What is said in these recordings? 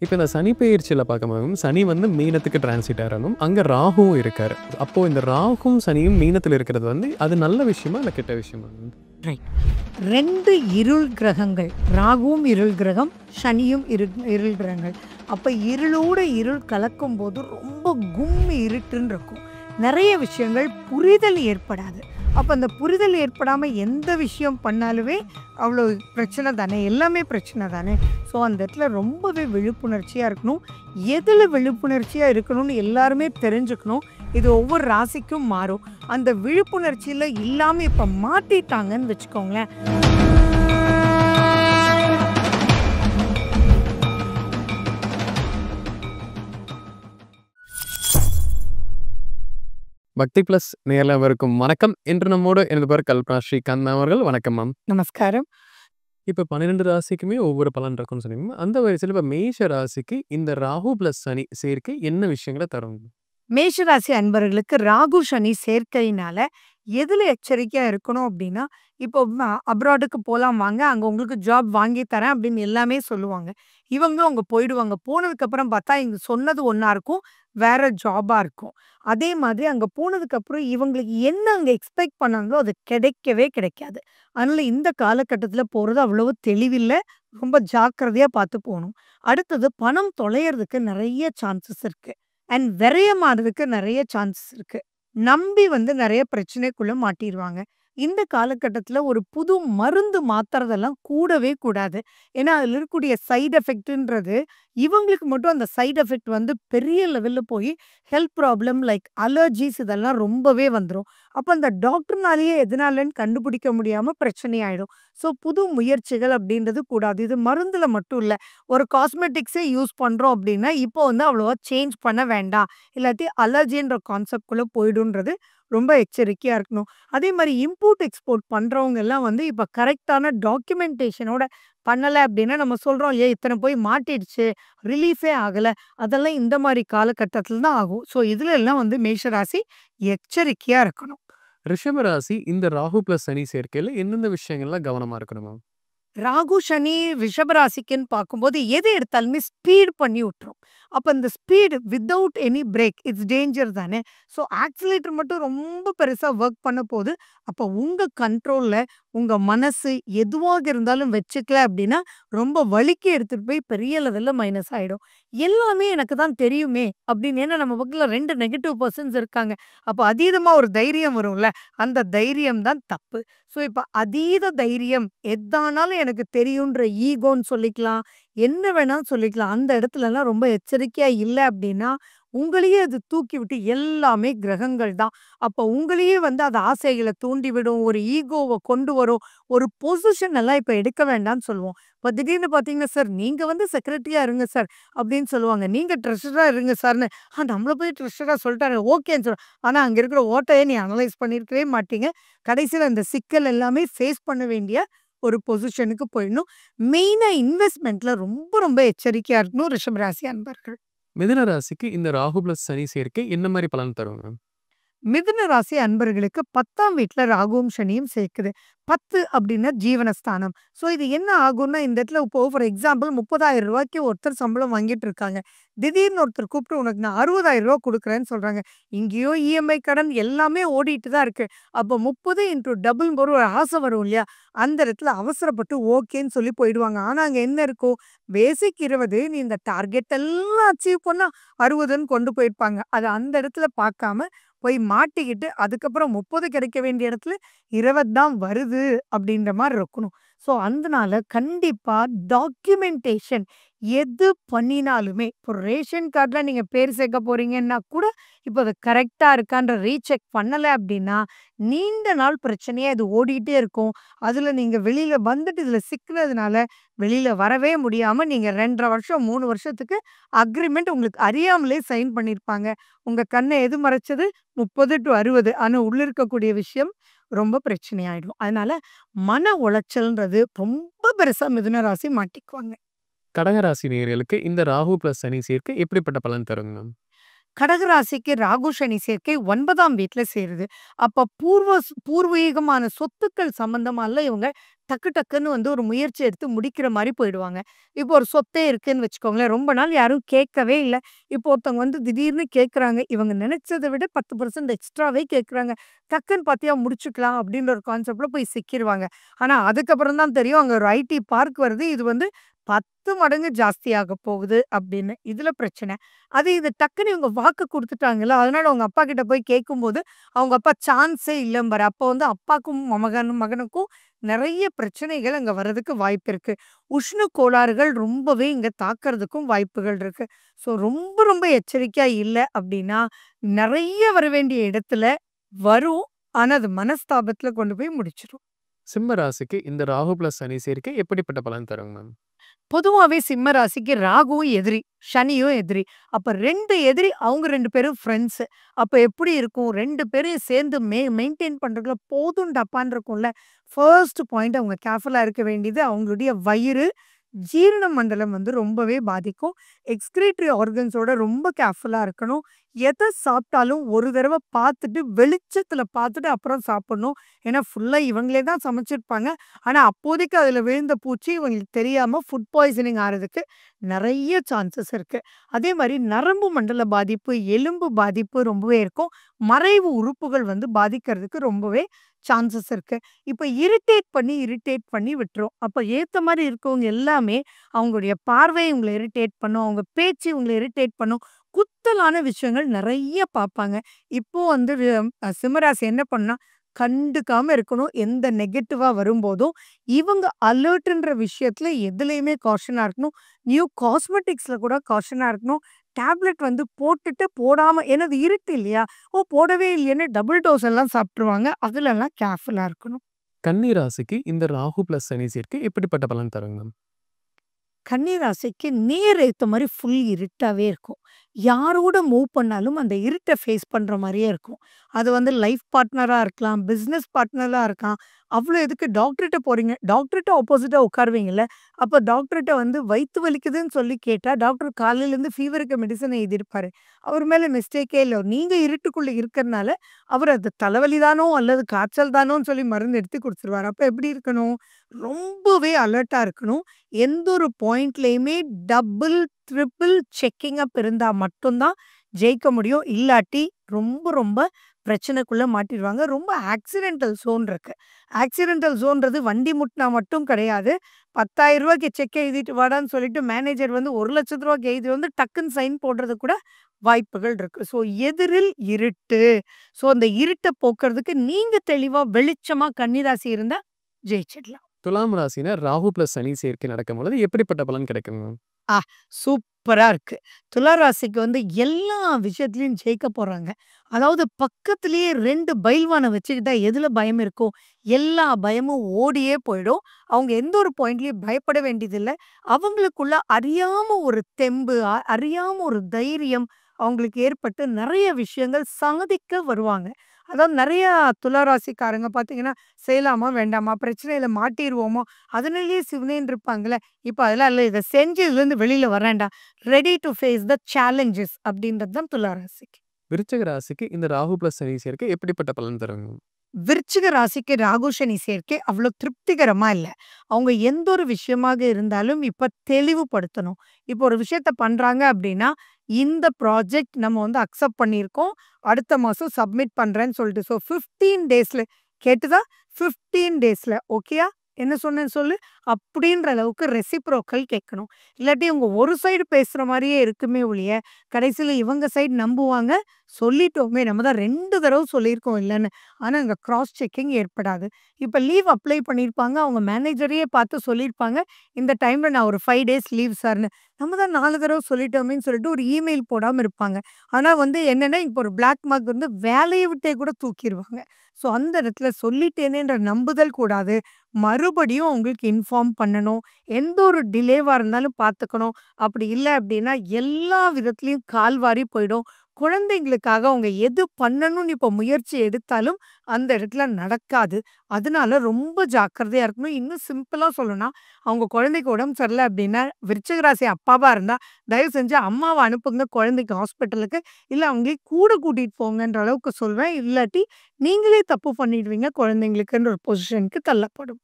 இப்ப இந்த சனி பெயர்ச்சியில பார்க்கும்போது, சனி வந்து மீனத்துக்கு டிரான்சிட் ஆறணும். அங்க ராகுவும் இருக்காரு. அப்போ இந்த ராகும், சனியும் மீனத்துல இருக்கிறது வந்து, அது நல்ல விஷயமா? இல்ல கெட்ட விஷயமா? ரைட். 2 இருள் கிரகங்கள். ராகுவும் இருள் கிரகம், சனியும் இருள் கிரகங்கள். அப்ப இருளோட இருள் கலக்கும்போது ரொம்ப கும்மி இருட்டுன்னு இருக்கும். நெறைய விஷயங்கள் புரிதல் ஏற்படாது. அப்ப அந்த புரிதல் ஏற்படாம எந்த விஷயம் பண்ணாலுமே அவ்வளோ பிரச்சனை தானே! எல்லாமே பிரச்சனை தானே! ஸோ அந்த இடத்துல ரொம்பவே விழிப்புணர்ச்சியா இருக்கணும். எதுல விழிப்புணர்ச்சியா இருக்கணும்னு எல்லாருமே தெரிஞ்சுக்கணும். இது ஒவ்வொரு ராசிக்கும் மாறும். அந்த விழிப்புணர்ச்சியில இல்லாம இப்ப மாட்டிட்டாங்கன்னு வச்சுக்கோங்களேன். பக்தி பிளஸ் நேயர்களுக்கும் வணக்கம். இன்று நம்மோடு எனது பேர் கல்பனா ஸ்ரீகாந்த் அவர்கள். வணக்கம் மேம். நமஸ்காரம். இப்ப 12 ராசிக்குமே ஒவ்வொரு பலன் இருக்கும்னு சொன்னீங்க. அந்த வரிசையில இப்ப மேஷ ராசிக்கு இந்த ராகு பிளஸ் சனி சேர்க்கை என்ன விஷயங்கள தரும்? மேஷராசி அன்பர்களுக்கு ராகு சனி சேர்க்கையினால எதுல எச்சரிக்கையா இருக்கணும் அப்படின்னா, இப்போ அப்ராடுக்கு போலாம் வாங்க, அங்க உங்களுக்கு ஜாப் வாங்கி தரேன் அப்படின்னு எல்லாமே சொல்லுவாங்க. இவங்களும் அங்க போயிடுவாங்க. போனதுக்கப்புறம் பார்த்தா இங்க சொன்னது ஒண்ணா இருக்கும், வேற ஜாபா இருக்கும். அதே மாதிரி அங்க போனதுக்கப்புறம் இவங்களுக்கு என்ன அங்க எக்ஸ்பெக்ட் பண்ணாங்களோ அது கிடைக்கவே கிடைக்காது. அதனால இந்த காலகட்டத்தில போறது அவ்வளவு தெளிவில்ல. ரொம்ப ஜாக்கிரதையா பார்த்து போணும். அடுத்தது பணம் தொலையறதுக்கு நெறைய சான்சஸ் இருக்கு. அண்ட் விரயமானதுக்கு நெறைய சான்சஸ் இருக்கு. நம்பி நெறைய பிரச்சனைக்குள்ள மாட்டிருவாங்க. இந்த காலகட்டத்தில ஒரு புது மருந்து மாத்துறதெல்லாம் கூடவே கூடாது. ஏன்னா, அதில இருக்கக்கூடிய சைட் எஃபெக்ட்ன்றது இவங்களுக்கு மட்டும் அந்த சைட் எஃபெக்ட் பெரிய லெவல்ல போய் ஹெல்த் ப்ராப்ளம் லைக் அலர்ஜீஸ் இதெல்லாம் ரொம்பவே வந்துரும். அப்ப அந்த டாக்டர்னாலேயே எதனாலன்னு கண்டுபிடிக்க முடியாம பிரச்சனை ஆயிடும். ஸோ புது முயற்சிகள் அப்படின்றது கூடாது. இது மருந்துல மட்டும் இல்ல. ஒரு காஸ்மெட்டிக்ஸே யூஸ் பண்றோம் அப்படின்னா, இப்போ அவ்வளவா சேஞ்ச் பண்ண வேண்டாம். இல்லாட்டி அலர்ஜின்ற கான்செப்ட்குள்ள போயிடும்ன்றது ரொம்ப எச்சரிக்கையா இருக்கணும். அதே மாரி இம்போர்ட், எக்ஸ்போர்ட் பண்றவங்க எல்லாம் இப்ப கரெக்ட்டான டாக்குமென்டேஷனோட பண்ணல அப்படின்னா, நம்ம சொல்றோம் இல்லையா, இத்தன போய் மாட்டிடுச்சு, ரிலீஃபே ஆகல. அதெல்லாம் இந்த மாரி காலகட்டத்தில தான் ஆகும். ஸோ இதுல எல்லாம் மேஷராசி எச்சரிக்கையா இருக்கணும். ரிஷப ராசி இந்த ராகு பிளஸ் சனி சேர்க்கையில எந்தெந்த விஷயங்கள்ல கவனமா இருக்கணும் மேம்? ராகு, சனி ரிஷபராசிக்குன்னு பார்க்கும்போது, எது எடுத்தாலுமே ஸ்பீட் பண்ணி விட்டுரும். அப்ப இந்த speed without any break it's danger தானே! ஸோ ஆக்ஸிலேட்டர் மட்டும் ரொம்ப பெருசா வொர்க் பண்ண போது, அப்ப உங்க கண்ட்ரோல்ல உங்க மனசு எதுவாக இருந்தாலும் வச்சுக்கல அப்டின்னா, ரொம்ப வலிக்கு எடுத்துட்டு போய் பெரிய லெவல்ல மைனஸ் ஆயிடும். எல்லாமே எனக்கு தான் தெரியுமே! அப்டின்னு ஏன்னா நம்ம பக்கத்துல 2 நெகட்டிவ் பெர்சன்ஸ் இருக்காங்க. அப்ப அதீதமா ஒரு தைரியம் வரும்ல, அந்த தைரியம் தான் தப்பு. ஸோ, இப்ப அதீத தைரியம் எதானாலும் எனக்கு தெரியுன்ற ஈகோன்னு சொல்லிக்கலாம். என்ன வேணாலும் சொல்லிக்கலாம். அந்த இடத்துலலாம் ரொம்ப எச்சரிக்கையா இல்ல அப்டின்னா, உங்களையே அது தூக்கிவிட்டு எல்லாமே கிரகங்கள் தான். அப்ப உங்களையே அது ஆசைகள தூண்டிவிடும். ஒரு ஈகோவ கொண்டு வரும். ஒரு பொசிஷன் எல்லாம் இப்ப எடுக்க வேண்டான்னு சொல்லுவோம். இப்ப திடீர்னு பார்த்தீங்கன்னா, "சார் நீங்க செக்ரட்டரியா இருங்க சார்" அப்டின்னு சொல்லுவாங்க. "நீங்க ட்ரெஷரரா இருங்க சார்ன்னு." நம்மள போய் ட்ரெஷரரா சொல்ட்டாரு. ஓகேன்னு சொல்லுவோம். ஆனா அங்க இருக்கிற ஓட்டைய நீ அனலைஸ் பண்ணியிருக்கவே மாட்டீங்க. கடைசியில இந்த சிக்கல் எல்லாமே ஃபேஸ் பண்ண வேண்டிய ஒரு பொசிஷனுக்கு போயிடணும். மெயினா இன்வெஸ்ட்மென்ட்ல ரொம்ப ரொம்ப எச்சரிக்கையா இருக்கணும் ரிஷபராசி அன்பர்கள். மிதுன ராசிக்கு இந்த ராகு பிளஸ் சனி சேர்க்கை என்ன மாரி பலன் தரும் மேம்? மிதுன ராசி அன்பர்களுக்கு 10ஆம் வீட்ல ராகுவும், சனியும் சேர்க்குது. 10 அப்டின்னா ஜீவனஸ்தானம். ஸோ இது என்ன ஆகும்னா, இந்த இடத்துல இப்போ ஃபார் எக்ஸாம்பிள் ரூ. 30,000 ஒருத்தர் சம்பளம் வாங்கிட்டு இருக்காங்க. திடீர்னு ஒருத்தர் கூப்பிட்டு உனக்கு நான் ரூ. 60,000 குடுக்குறேன்னு சொல்றாங்க. இங்கேயோ இஎம்ஐ கடன் எல்லாமே ஓடிட்டு தான் இருக்கு. அப்போ 30 இன்டூ டபுள் ஒரு ஆசை வரும் இல்லையா? அந்த இடத்துல அவசரப்பட்டு ஓகேன்னு சொல்லி போயிடுவாங்க. ஆனா அங்க என்ன இருக்கும்? பேசிக் 20 நீ இந்த டார்கெட் எல்லாம் அச்சீவ் பண்ணா 60ன்னு கொண்டு போயிருப்பாங்க. அத அந்த இடத்துல பார்க்காம போய் மாட்டிக்கிட்டு, அதுக்கப்புறம் 30 கிடைக்க வேண்டிய இடத்துல 20 தான் வருது அப்படின்ற மாரி இருக்கணும். ஸோ அதனால கண்டிப்பா டாக்குமென்டேஷன் எது பண்ணினாலுமே, இப்போ ரேஷன் கார்ட்ல நீங்க பேர் சேர்க்க போறீங்கன்னா கூட, இப்போ அது கரெக்ட்டா இருக்கான்ற ரீசெக் பண்ணல அப்படின்னா, நீண்ட நாள் பிரச்சனையா இது ஓடிட்டே இருக்கும். அதுல நீங்க வெளியில இதுல சிக்குனதுனால, வெளியில வரவே முடியாம நீங்க 2 1/2 வருஷம், 3 வருஷத்துக்கு அக்ரீமெண்ட் உங்களுக்கு அறியாமலே சைன் பண்ணியிருப்பாங்க. உங்க கண்ண எது மறைச்சது? 30 டூ 60. ஆனா உள்ள இருக்கக்கூடிய விஷயம் ரொம்ப பிரச்சனையாயிடும். அதனால மன உளைச்சல்ன்றது ரொம்ப பெருசா மிதுன ராசி மாட்டிக்குவாங்க. கடக ராசி நேயர்களுக்கு இந்த ராகு பிளஸ் சனி சேர்க்கை எப்படிப்பட்ட பலன் தருங்க மேம்? கடகராசிக்கு ராகு சனி சேர்க்கை 9ஆம் வீட்ல சேருது. அப்ப பூர்வீகமான சொத்துக்கள் சம்பந்தமாலாம் இவங்க டக்கு டக்குன்னு வந்து ஒரு முயற்சி எடுத்து முடிக்கிற மாரி போயிடுவாங்க. இப்போ ஒரு சொத்தே இருக்குன்னு வச்சுக்கோங்களேன். ரொம்ப நாள் யாரும் கேட்கவே இல்ல. இப்போ ஒருத்தவங்க வந்து திடீர்னு கேட்கறாங்க. இவங்க நினைச்சத விட 10% எக்ஸ்ட்ராவே கேட்கறாங்க. டக்குன்னு பாத்தியா முடிச்சுக்கலாம் அப்படின்ற ஒரு கான்செப்ட்ல போய் சிக்கிருவாங்க. ஆனா அதுக்கப்புறம் தான் தெரியும் அங்க ஒரு ஐடி பார்க் வருது. இது வந்து 10 மடங்கு ஜாஸ்தியாக போகுது அப்படின்னு. இதுல பிரச்சனை. இது டக்குன்னு இவங்க வாக்கு குடுத்துட்டாங்கல்ல. அதனால அவங்க அப்பா கிட்ட போய் கேட்கும்போது, அவங்க அப்பா சான்ஸே இல்லம்பாரு. அப்போ வந்து அப்பாக்கும் மகனுக்கும் நெறைய பிரச்சனைகள் அங்க வர்றதுக்கு வாய்ப்பு இருக்கு. உஷ்ண கோளாறுகள் ரொம்பவே இங்க தாக்குறதுக்கும் வாய்ப்புகள் இருக்கு. ஸோ ரொம்ப ரொம்ப எச்சரிக்கையா இல்ல அப்டின்னா, நெறைய வர வேண்டிய இடத்துல வரும். ஆனா அது மனஸ்தாபத்துல கொண்டு போய் முடிச்சுரும். சிம்ம ராசிக்கு இந்த ராகு பிளஸ் சனி சேர்க்கை எப்படிப்பட்ட பலன் தருங்க மேம்? பொதுவாவே சிம்ம ராசிக்கு ராகுவும் எதிரி, சனியும் எதிரி. அப்ப 2 எதிரி அவங்க 2 பேரும் ஃப்ரெண்ட்ஸ். அப்ப எப்படி இருக்கும்? 2 பேரையும் சேர்ந்து மெயின்டெயின் பண்றதுல போதும்டாப்பான்னு இருக்கும்ல. ஃபர்ஸ்ட் பாயிண்ட் அவங்க கேர்ஃபுல்லா இருக்க வேண்டியது அவங்களுடைய வயிறு, ஜீரண மண்டலம் வந்து ரொம்பவே பாதிக்கும். எக்ஸ்கிரீட்டரி ஆர்கன்ஸோட ரொம்ப கேர்ஃபுல்லா இருக்கணும். எத சாப்பிட்டாலும் ஒரு தடவ பார்த்துட்டு, வெளிச்சத்துல பார்த்துட்டு அப்புறம் சாப்பிடணும். ஏன்னா ஃபுல்லா இவங்களே தான் சமைச்சிருப்பாங்க. ஆனா அப்போதைக்கு அதுல விழுந்த பூச்சி இவங்களுக்கு தெரியாம ஃபுட் பாய்சனிங் ஆறதுக்கு நெறைய சான்சஸ் இருக்கு. அதே மாரி நரம்பு மண்டல பாதிப்பு, எலும்பு பாதிப்பு ரொம்பவே இருக்கும். மறைவு உறுப்புகள் வந்து பாதிக்கிறதுக்கு ரொம்பவே சான்சஸ் இருக்கு. இப்ப இரிட்டேட் பண்ணி விட்டுரும். அப்ப ஏத்த மாரி இருக்கவங்க எல்லாமே அவங்களுடைய பார்வை இவங்கள இரிட்டேட் பண்ணும். அவங்க பேச்சு இவங்கள இரிட்டேட் பண்ணும். குத்தலான விஷயங்கள் நெறைய பார்ப்பாங்க. இப்போ வந்து சிம்மராசி என்ன பண்ணும்னா, கண்டுக்காம இருக்கணும். எந்த நெகட்டிவா வரும்போதும், இவங்க அலர்ட்ன்ற விஷயத்துல எதுலயுமே காஷனா இருக்கணும். நியூ காஸ்மெட்டிக்ஸ்ல கூட காஷனா இருக்கணும். டேப்லெட் வந்து போட்டுட்டு போடாம ஏன்னா அது இருட்டு இல்லையா? போடவே இல்லையேன்னு டபுள் டோஸ் எல்லாம் சாப்ட்டுருவாங்க. அதுலலாம் கேர்ஃபுல்லா இருக்கணும். கன்னி ராசிக்கு இந்த ராகு பிளஸ் சனி சேர்க்கை எப்படிப்பட்ட பலன் தருங்க மேம்? கன்னி ராசிக்கு நேர் ஏத்த மாரி ஃபுல் இருட்டாவே இருக்கும். யாரோட மூவ் பண்ணாலும் அந்த இருட்ட ஃபேஸ் பண்ற மாரியே இருக்கும். அது வந்து லைஃப் பார்ட்னரா இருக்கலாம், பிசினஸ் பார்ட்னரா இருக்கலாம். அவ்ளோ எதுக்கு டாக்டர்ட்ட போறீங்க? டாக்டர்ட்ட ஆப்போசிட்டா உட்காருவீங்கல்ல. அப்ப டாக்டர்ட்ட வந்து வயித்து வலிக்குதுன்னு சொல்லி கேட்டா, டாக்டர் காலையிலேருந்து ஃபீவருக்கு மெடிசன் எழுதியிருப்பாரு. அவர் மேல மிஸ்டேக்கே இல்ல. நீங்க இருட்டுக்குள்ள இருக்கறனால, அவர் அது தலைவலி தானோ அல்லது காய்ச்சல் தானோன்னு சொல்லி மருந்து எடுத்து குடுத்துருவாரு. அப்ப எப்படி இருக்கணும்? ரொம்பவே அலர்ட்டா இருக்கணும். எந்த ஒரு பாயிண்ட்லயுமே டபுள், ட்ரிபிள் செக்கிங் அப் இருந்தா மட்டும் தான் ஜெயிக்க முடியும். இல்லாட்டி ரொம்ப ரொம்ப பிரச்சனைக்குள்ள மாட்டிருவாங்க. ரொம்ப ஆக்சிடென்டல் ஸோன் இருக்கு. ஆக்சிடென்டல் ஸோன்றது வண்டி முட்டுனா மட்டும் கிடையாது. ரூ. 10,000க்கு செக் எழுதிட்டு வாடான்னு சொல்லிட்டு மேனேஜர் வந்து ரூ. 1,00,000 எழுதி வந்து டக்குன்னு சைன் போடுறதுக்கு கூட வாய்ப்புகள் இருக்கு. ஸோ எதிரில் இருட்டு. ஸோ அந்த இருட்ட போக்குறதுக்கு நீங்க தெளிவா வெளிச்சமா கன்னிராசி இருந்தா ஜெயிச்சிடலாம். துலாம் ராசினர் ராகு பிளஸ் சனி சேர்க்கை நடக்கும்பொழுது எப்படிப்பட்ட பலன் கிடைக்குங்க மேம்? ஆ சூப்பரா இருக்கு. துலா ராசிக்கு வந்து எல்லா விஷயத்திலயும் ஜெயிக்க போறாங்க. அதாவது பக்கத்திலேயே 2 பைல்வான வச்சுக்கிட்டா எதுல பயம் இருக்கும்? எல்லா பயமும் ஓடியே போயிடும். அவங்க எந்த ஒரு பாயிண்ட்லயும் பயப்பட வேண்டியதில்ல. அவங்களுக்குள்ள அறியாம ஒரு தெம்பு, அறியாம ஒரு தைரியம் அவங்களுக்கு ஏற்பட்டு நெறைய விஷயங்கள் சாதிக்க வருவாங்க. அதாவது நெறைய துலா ராசிக்காரங்க பார்த்தீங்கன்னா, செய்யலாமா? வேண்டாமா? பிரச்சனையில மாட்டிருவோமோ? அதனாலேயே சிவனேன்னு இருப்பாங்கல்ல. இப்ப அதெல்லாம் இல்ல. இத செஞ்சு இதுலருந்து வெளில வரேன்டா. Ready to face the challenges அப்படின்றது தான் துலா ராசிக்கு. விருச்சிக ராசிக்கு இந்த ராகு பிளஸ் சனி சேர்க்கை எப்படிப்பட்ட பலன் தருங்க மேம்? விருச்சிக ராசிக்கு ராகு சனி சேர்க்கை அவ்வளோ திருப்திகரமா இல்ல. அவங்க எந்த ஒரு விஷயமாக இருந்தாலும் இப்ப தெளிவுபடுத்தணும். இப்போ ஒரு விஷயத்த பண்றாங்க அப்படின்னா, இந்த ப்ராஜெக்ட் நம்ம வந்து அக்செப்ட் பண்ணியிருக்கோம். அடுத்த மாசம் சப்மிட் பண்றேன்னு சொல்லிட்டு. 15 டேஸ்ல கேட்டுதா? 15 டேஸ்ல ஓகேயா? என்ன சொன்னேன்னு சொல்லு. அப்படின்ற அளவுக்கு ரெசிப்ரோக்கல் கேட்கணும். இல்லாட்டி இவங்க ஒரு சைடு பேசுற மாரியே இருக்குமே ஒழிய, கடைசியில இவங்க சைடு நம்புவாங்க. சொல்லிட்டோமே நம்ம தான் 2 தடவ சொல்லியிருக்கோம் இல்லன்னு. ஆனா அங்க கிராஸ் செக்கிங் ஏற்படாது. இப்ப லீவ் அப்ளை பண்ணியிருப்பாங்க. அவங்க மேனேஜரையே பார்த்து சொல்லியிருப்பாங்க. இந்த டைம்ல நான் ஒரு 5 டேஸ் லீவ் சார்ன்னு. நம்ம தான் 4 தடவ சொல்லிட்டோமேன்னு சொல்லிட்டு ஒரு இமெயில் போடாம இருப்பாங்க. ஆனா வந்து என்னன்னா, இப்போ ஒரு பிளாக் மார்க் வந்து வேலைய விட்டே கூட தூக்கிருவாங்க. ஸோ அந்த இடத்துல சொல்லிட்டேனேன்ற நம்புதல் கூடாது. மறுபடியும் அவங்களுக்கு இன்ஃபார்ம் பண்ணணும். எந்த ஒரு டிலேவா இருந்தாலும் பார்த்துக்கணும். அப்படி இல்ல அப்படின்னா, எல்லா விதத்திலயும் கால்வாரி போயிடும். குழந்தைங்களுக்காக அவங்க எது பண்ணணும்னு இப்போ முயற்சி எடுத்தாலும் அந்த இடத்துல நடக்காது. அதனால ரொம்ப ஜாக்கிரதையா இருக்கணும். இன்னும் சிம்பிளா சொல்லணும்னா, அவங்க குழந்தைக்கு உடம்பு சரியில்ல அப்படின்னா, விருச்சிக ராசி அப்பாவா இருந்தா, தயவு செஞ்சு அம்மாவ அனுப்புங்க குழந்தைக்கு ஹாஸ்பிட்டலுக்கு. இல்ல அவங்களே கூட கூட்டிட்டு போங்கன்ற அளவுக்கு சொல்வேன். இல்லாட்டி நீங்களே தப்பு பண்ணிடுவீங்க. குழந்தைங்களுக்குன்ற ஒரு பொசிஷனுக்கு தள்ளப்படும்.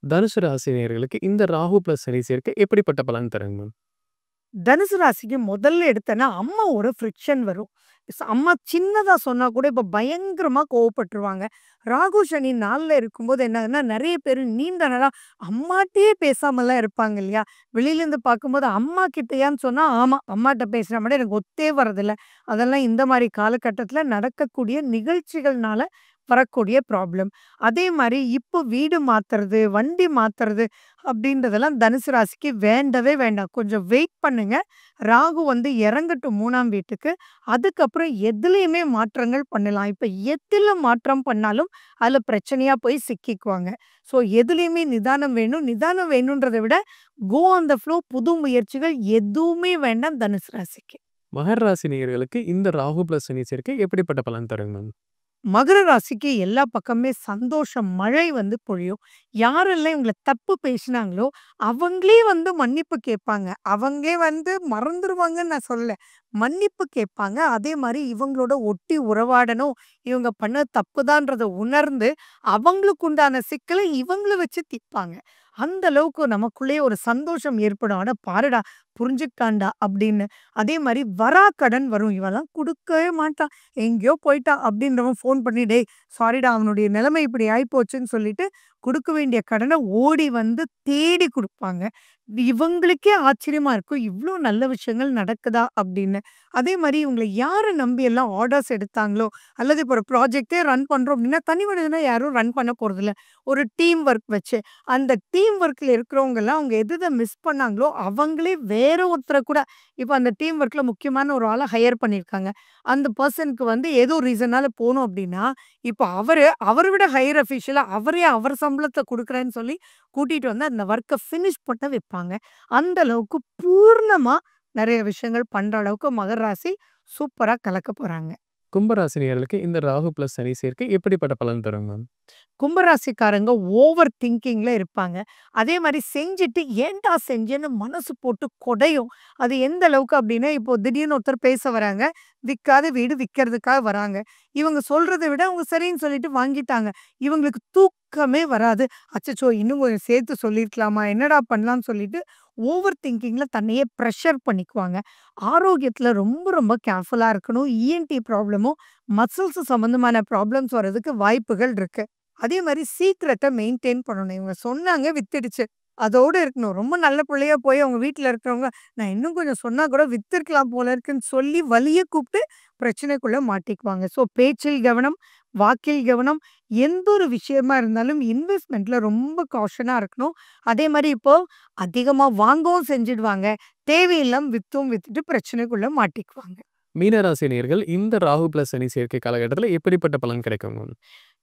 தனுசு ராசி நேயர்களுக்கு இந்த ராகு பிளஸ் சனி சேர்க்கை எப்படிப்பட்ட பலன் தருங்க மேம்? தனுசு ராசிக்கு முதல்ல எடுத்தேன்னா, அம்மாவோட ஃப்ரிக்ஷன் வரும். அம்மா சின்னதா சொன்னா கூட இப்ப பயங்கரமா கோவப்பட்டுருவாங்க. ராகு, சனி நாள்ல இருக்கும்போது என்னாகுதுன்னா, நெறைய பேரு நீண்ட நாளா அம்மாட்டயே பேசாமலாம் இருப்பாங்க இல்லையா? வெளியிலேருந்து பார்க்கும்போது அம்மா கிட்டயான்னு சொன்னா, ஆமா அம்மாட்ட பேசுற மாரி எனக்கு ஒத்தே வரதில்ல. அதெல்லாம் இந்த மாரி காலகட்டத்தில நடக்கக்கூடிய நிகழ்ச்சிகள்னால வரக்கூடிய ப்ராப்ளம். அதே மாரி இப்போ வீடு மாத்துறது, வண்டி மாத்துறது அப்படின்றதெல்லாம் தனுசு ராசிக்கு வேண்டவே வேண்டாம். கொஞ்சம் வெயிட் பண்ணுங்க. ராகு வந்து இறங்கட்டும் 3ஆம் வீட்டுக்கு. அதுக்கப்புறம் எதுலயுமே மாற்றங்கள் பண்ணலாம். இப்ப எதுல மாற்றம் பண்ணாலும் அதுல பிரச்சனையா போய் சிக்கிக்குவாங்க. ஸோ எதுலயுமே நிதானம் வேணும். நிதானம் வேணுன்றத விட கோ ஆன் த ஃப்ளோ புது முயற்சிகள் எதுவுமே வேண்டாம் தனுசு ராசிக்கு. மகர ராசி நேயர்களுக்கு இந்த ராகு பிளஸ் சனி சேர்க்கை எப்படிப்பட்ட பலன் தருங்க மேம்? மகர ராசிக்கு எல்லா பக்கமே சந்தோஷம் மழை வந்து பொழியும். யாரெல்லாம் இவங்கள தப்பு பேசினாங்களோ, அவங்களே வந்து மன்னிப்பு கேட்பாங்க. அவங்களே வந்து மறந்துருவாங்கன்னு நான் சொல்லல. மன்னிப்பு கேட்பாங்க. அதே மாரி இவங்களோட ஒட்டி உறவாடணும். இவங்க பண்ணது தப்புதான்றத உணர்ந்து, அவங்களுக்கு உண்டான சிக்கல இவங்கள வச்சு தீர்ப்பாங்க. அந்த அளவுக்கு நமக்குள்ளேயே ஒரு சந்தோஷம் ஏற்படும். அட பாருடா! புரிஞ்சுக்கிட்டான்டா அப்படின்னு. அதே மாரி வராக்கடன் வரும். இவன்லாம் குடுக்கவே மாட்டான். எங்கேயோ போயிட்டான் அப்படின்றவன் ஃபோன் பண்ணி, "டேய் சாரிடா அவனுடைய நிலைமை இப்படி ஆயிப்போச்சுன்னு" சொல்லிட்டு குடுக்க வேண்டிய கடன ஓடி வந்து தேடி குடுப்பாங்க. இவங்களுக்கே ஆச்சரியமா இருக்கும். இவ்ளோ நல்ல விஷயங்கள் நடக்குதா அப்படின்னு. அதே மாரி இவங்கள யார நம்பி எல்லாம் ஆர்டர்ஸ் எடுத்தாங்களோ, அல்லது இப்போ ஒரு ப்ராஜெக்ட்டே ரன் பண்றோம் அப்படின்னா, தனி மனிதனா யாரும் ரன் பண்ண போறதில்ல. ஒரு டீம் ஒர்க் வச்சு, அந்த டீம் ஒர்க்ல இருக்கிறவங்கலாம் அவங்க எத மிஸ் பண்ணாங்களோ, அவங்களே வேற ஒருத்தர கூட இப்ப அந்த டீம் ஒர்க்ல முக்கியமான ஒரு ஆள ஹையர் பண்ணியிருக்காங்க. அந்த பெர்சனுக்கு வந்து ஏதோ ரீசன்னால போணும் அப்படின்னா, இப்ப அவர விட ஹையர் அஃபிஷியலா அவரே அவர் சம்பளத்த குடுக்குறேன்னு சொல்லி கூட்டிட்டு வந்து அந்த வொர்க்க ஃபினிஷ் பண்ண வைப்பாங்க. அந்த அளவுக்கு பூர்ணமா நெறைய விஷயங்கள் பண்ற அளவுக்கு மகர ராசி சூப்பரா கலக்க போறாங்க. கும்பராசி நேயர்களுக்கு இந்த ராகு பிளஸ் சனி சேர்க்கை எப்படிப்பட்ட பலன் தருங்க மேம்? கும்பராசிக்காரங்க ஓவர் திங்கிங்ல இருப்பாங்க. அதே மாரி செஞ்சுட்டு ஏன்டா செஞ்சேன்னு மனசு போட்டு கொடையும். அது எந்த அளவுக்கு அப்டின்னா, இப்போ திடீர்னு ஒருத்தர் பேச வராங்க. விக்காத வீடு விக்கிறதுக்காக வராங்க. இவங்க சொல்றத விட அவங்க சரின்னு சொல்லிட்டு வாங்கிட்டாங்க. இவங்களுக்கு தூக்கமே வராது. அச்சச்சோ! இன்னும் கொஞ்சம் சேர்த்து சொல்லியிருக்கலாமா? என்னடா பண்ணலான்னு சொல்லிட்டு ஓவர் திங்கிங்ல தன்னையே பிரஷர் பண்ணிக்குவாங்க. ஆரோக்கியத்துல ரொம்ப ரொம்ப கேர்ஃபுல்லா இருக்கணும். இஎன்டி ப்ராப்ளமும், மசில்ஸ் சம்மந்தமான ப்ராப்ளம்ஸ் வர்றதுக்கு வாய்ப்புகள் இருக்கு. அதே மாரி சீக்ரெட்ட மெயின்டெயின் பண்ணணும். இவங்க சொன்னாங்க வித்துடுச்சு. அதோட இருக்கணும். ரொம்ப நல்ல புள்ளையா போய் அவங்க வீட்ல இருக்கிறவங்க, நான் இன்னும் கொஞ்சம் சொன்னா கூட வித்திருக்கலாம் போல இருக்குன்னு சொல்லி வலிய கூப்ட்டு பிரச்சனைக்குள்ள மாட்டிக்குவாங்க. ஸோ பேச்சில் கவனம், வாக்கில் கவனம், எந்த ஒரு விஷயமா இருந்தாலும் இன்வெஸ்ட்மென்ட்ல ரொம்ப காஷனா இருக்கணும். அதே மாரி இப்போ அதிகமா வாங்கவும் செஞ்சுடுவாங்க. தேவையில்லாம வித்துட்டு பிரச்சனைக்குள்ள மாட்டிக்குவாங்க. மீனராசி நேயர்கள் இந்த ராகு பிளஸ் சனி சேர்க்கை காலகட்டத்தில எப்படிப்பட்ட பலன் கிடைக்குங்க மேம்?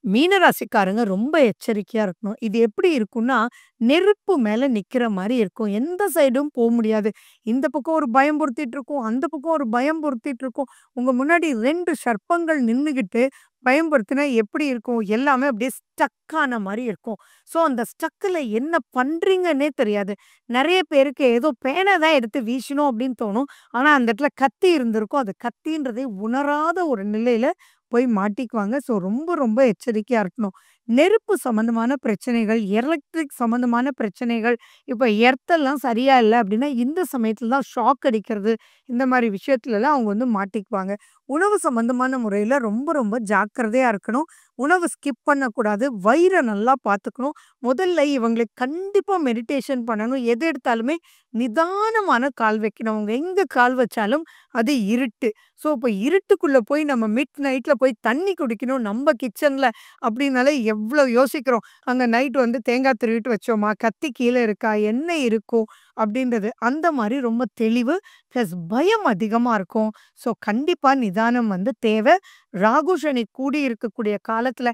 மீனராசிக்காரங்க ரொம்ப எச்சரிக்கையா இருக்கணும். இது எப்படி இருக்கும்னா, நெருப்பு மேல நிக்கிற மாரி இருக்கும். எந்த சைடும் முடியாது. இந்த பக்கம் ஒரு பயம் பொறுத்திட்டு இருக்கும். அந்த பக்கம் ஒரு பயம் பொறுத்திட்டு இருக்கும். உங்க முன்னாடி 2 சர்ப்பங்கள் நின்னுகிட்டு பயம்படுத்தினா எப்படி இருக்கும்? எல்லாமே அப்படியே ஸ்டக் ஆன மாரி இருக்கும். ஸோ அந்த ஸ்டக்ல என்ன பண்றீங்கன்னே தெரியாது. நெறைய பேருக்கு ஏதோ பேனா தான் எடுத்து வீசணும் அப்படின்னு தோணும். ஆனா அந்த இடத்துல கத்தி இருந்திருக்கும். அது கத்தின்றதை உணராத ஒரு நிலையில போய் மாட்டிக்குவாங்க. ஸோ ரொம்ப ரொம்ப எச்சரிக்கையா இருக்கணும். நெருப்பு சம்மந்தமான பிரச்சனைகள், எலக்ட்ரிக் சம்மந்தமான பிரச்சனைகள், இப்ப எர்த்தெல்லாம் சரியா இல்ல அப்படின்னா, இந்த சமயத்துல தான் ஷாக் அடிக்கிறது. இந்த மாரி விஷயத்துலலாம் அவங்க வந்து மாட்டிக்குவாங்க. உணவு சம்மந்தமான முறையில ரொம்ப ரொம்ப ஜாக்கிரதையா இருக்கணும். உணவு ஸ்கிப் பண்ணக்கூடாது. வயிற நல்லா பார்த்துக்கணும். முதல்ல இவங்களுக்கு கண்டிப்பா மெடிடேஷன் பண்ணணும். எது எடுத்தாலுமே நிதானமான கால் வைக்கணும். அவங்க எங்க கால் வச்சாலும் அது இருட்டு. ஸோ, இப்ப இருட்டுக்குள்ள போய் நம்ம மிட் நைட்ல போய் தண்ணி குடிக்கணும் நம்ப கிச்சன்ல அப்படின்னாலே எவ்ளோ யோசிக்கிறோம். அங்க நைட் வந்து தேங்காய் திருவிட்டு வச்சோமா? கத்தி கீழ இருக்கா? என்ன இருக்கும்? அப்படின்றது. அந்த மாரி ரொம்ப தெளிவு பிளஸ் பயம் அதிகமா இருக்கும். ஸோ, கண்டிப்பா நிதானம் வந்து தேவை. ராகு, சனி கூடி இருக்கக்கூடிய காலத்துல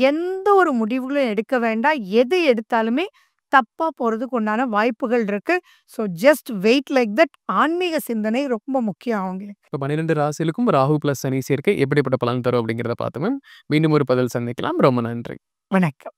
எந்த ஒரு முடிவுகளும் எடுக்க வேண்டாம். எது எடுத்தாலுமே தப்பா போறதுக்கு உண்டான வாய்ப்புகள் இருக்கு. So just wait like that. ஆன்மீக சிந்தனை ரொம்ப முக்கியம் அவங்களுக்கு. இப்போ 12 ராசிகளுக்கும் ராகு பிளஸ் சனி சேர்க்கை எப்படிப்பட்ட பலன் தரும் அப்படிங்கிறத பார்த்தோம் மேம். மீண்டும் ஒரு பதில் சந்திக்கலாம். ரொம்ப நன்றி. வணக்கம்.